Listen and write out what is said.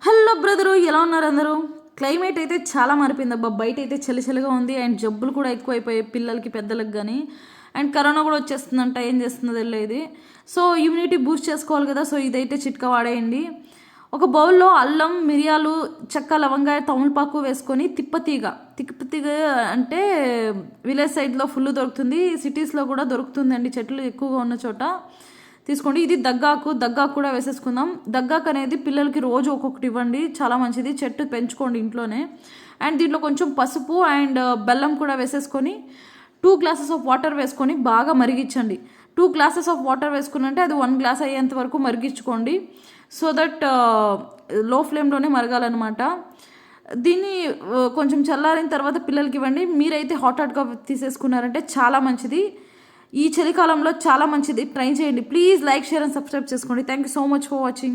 Hello brother, ఎలా ఉన్నారు అందరూ? క్లైమేట్ అయితే చాలా మారిపోయింది అబ్బా. బయట అయితే చలి చలిగా ఉంది అండ్ జబ్బులు కూడా ఎక్కువైపోయాయి పిల్లలకి పెద్దలకు కానీ. అండ్ కరోనా కూడా వచ్చేస్తుందంట, ఏం చేస్తుందో తెలియదు. సో ఇమ్యూనిటీ బూస్ట్ చేసుకోవాలి కదా, సో ఇదైతే చిట్కా వాడేయండి. ఒక బౌల్లో అల్లం, మిరియాలు, చెక్క, లవంగాయ, తమలపాకు వేసుకొని తిప్పతీగ అంటే విలేజ్ సైడ్లో ఫుల్ దొరుకుతుంది, సిటీస్లో కూడా దొరుకుతుందండి, చెట్లు ఎక్కువగా ఉన్న చోట తీసుకోండి. ఇది దగ్గాకు కూడా వేసేసుకుందాం. దగ్గాకు అనేది పిల్లలకి రోజు ఒక్కొక్కటి ఇవ్వండి, చాలా మంచిది. చెట్టు పెంచుకోండి ఇంట్లోనే. అండ్ దీంట్లో కొంచెం పసుపు అండ్ బెల్లం కూడా వేసేసుకొని 2 గ్లాసెస్ ఆఫ్ వాటర్ వేసుకొని బాగా మరిగించండి. 2 గ్లాసెస్ ఆఫ్ వాటర్ వేసుకున్నంటే అది 1 గ్లాస్ అయ్యేంత వరకు మరిగించుకోండి. సో దట్ లో ఫ్లేమ్లోనే మరగాలన్నమాట. దీన్ని కొంచెం చల్లారిన తర్వాత పిల్లలకి ఇవ్వండి. మీరైతే హాట్గా తీసేసుకున్నారంటే చాలా మంచిది. ఈ చలికాలంలో చాలా మంచిది, ట్రై చేయండి. Please like, share and subscribe చేసుకోండి. Thank you so much for watching.